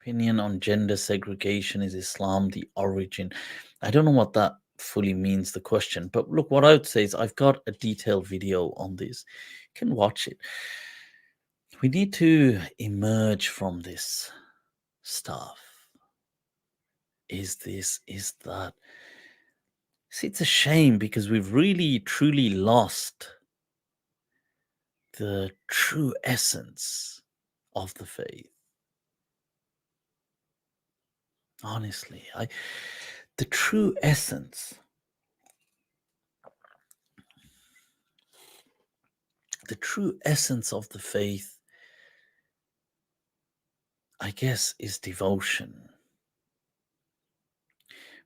Opinion on gender segregation, is Islam the origin? I don't know what that fully means, the question. But look, what I would say is I've got a detailed video on this. You can watch it. We need to emerge from this stuff. Is this, is that? See, it's a shame because we've really, truly lost the true essence of the faith. Honestly, the true essence, the true essence of the faith, I guess, is devotion.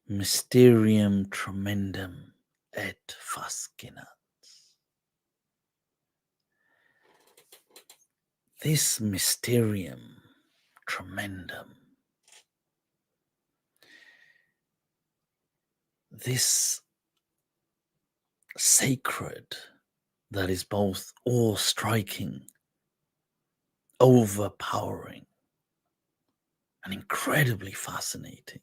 Mysterium tremendum et fascinat. This mysterium tremendum, this sacred that is both awe-striking, overpowering, and incredibly fascinating.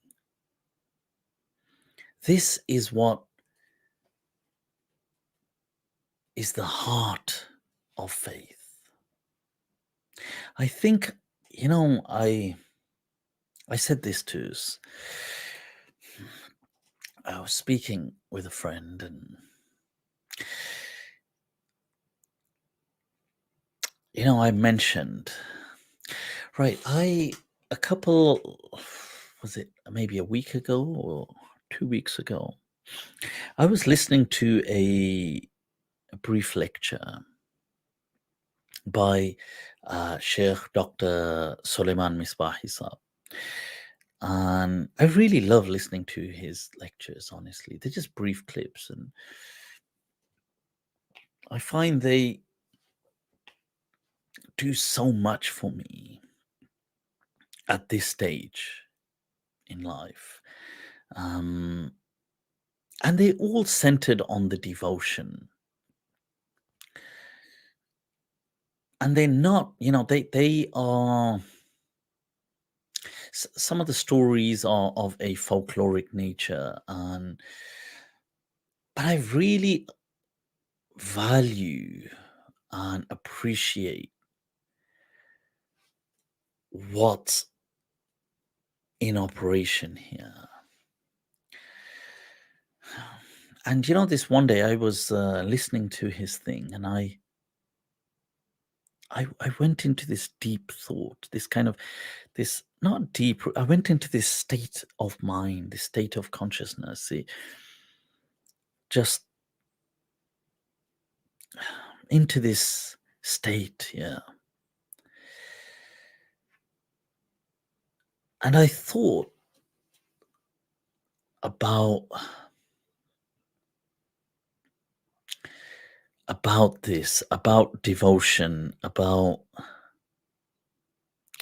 This is what is the heart of faith. I think, I said this to us. I was speaking with a friend and I mentioned, right, a couple, was it maybe a week ago or 2 weeks ago, I was listening to a brief lecture by Sheikh Dr. Suleiman Misbahi Saab. And I really love listening to his lectures, honestly. They're just brief clips, and I find they do so much for me at this stage in life. And they're all centered on the devotion. And they're not, they are, some of the stories are of a folkloric nature, but I really value and appreciate what's in operation here. And this one day I was listening to his thing, and I went into this deep thought, this kind of, this not deep, I went into this state of mind, this state of consciousness, just into this state, yeah. And I thought about this, about devotion, about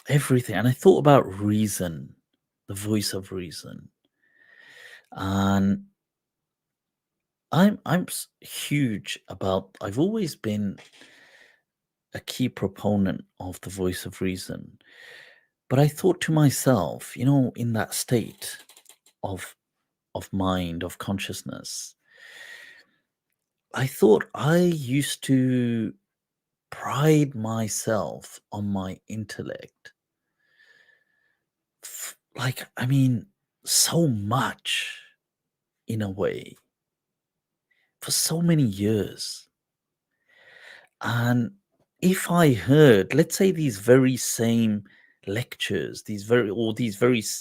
everything. And I thought about reason, the voice of reason. And I'm huge about, I've always been a key proponent of the voice of reason. But I thought to myself, in that state of mind, of consciousness, I thought I used to pride myself on my intellect. So much, in a way, for so many years. And if I heard, let's say, these very same lectures, these wa'ath,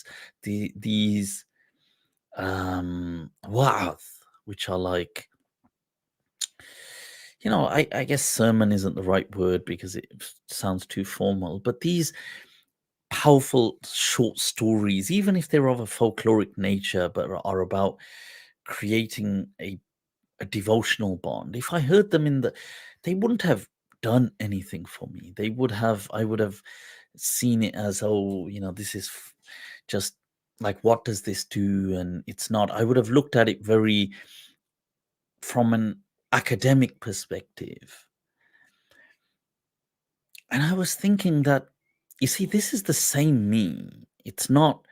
which are like, I guess sermon isn't the right word because it sounds too formal, but these powerful short stories, even if they're of a folkloric nature, but are about creating a devotional bond. If I heard them they wouldn't have done anything for me. I would have seen it as, oh, this is just like, what does this do? And it's not, I would have looked at it very from an academic perspective. And I was thinking that, you see, this is the same me It's not,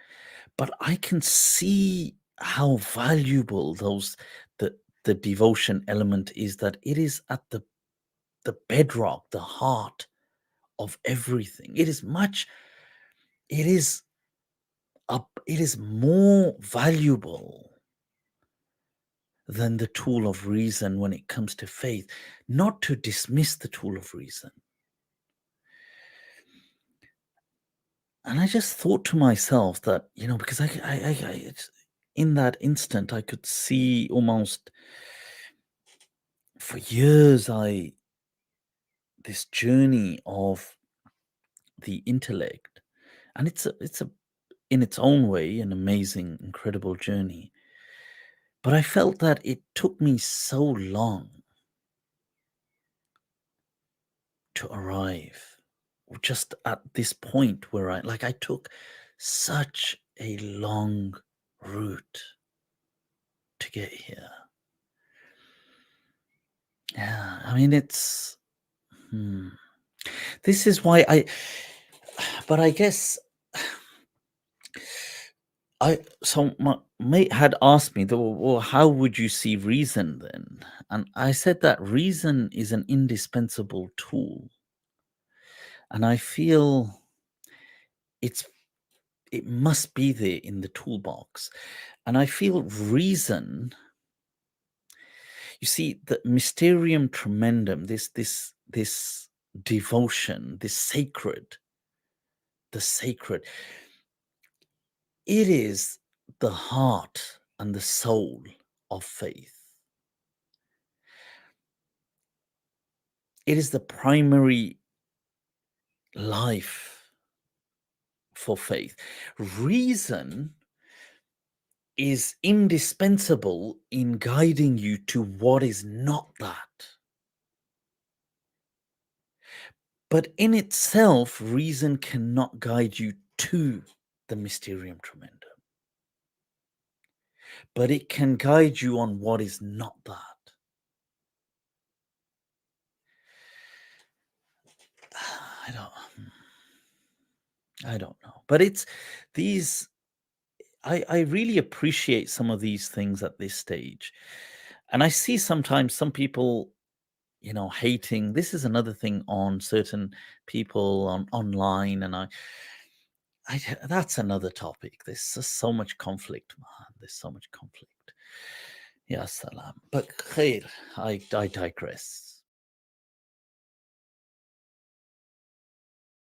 but I can see how valuable the devotion element is, that it is at the bedrock, the heart of everything. It is it is more valuable than the tool of reason when it comes to faith. Not to dismiss the tool of reason. And I just thought to myself that, because in that instant, I could see almost for years, this journey of the intellect, and it's in its own way an amazing, incredible journey. But I felt that it took me so long to arrive, just at this point where I took such a long route to get here. Yeah, I mean, this is why but I guess so my mate had asked me, well, how would you see reason then? And I said that reason is an indispensable tool. And I feel it must be there in the toolbox. And I feel reason, you see, the mysterium tremendum, this devotion, the sacred, it is the heart and the soul of faith. It is the primary life for faith. Reason is indispensable in guiding you to what is not that. But in itself, reason cannot guide you to the mysterium tremendum. But it can guide you on what is not that. I don't know. But it's these I really appreciate some of these things at this stage. And I see sometimes some people, hating. This is another thing on certain people online, and that's another topic. There's just so much conflict, man. There's so much conflict. Ya salam. But khair, I digress.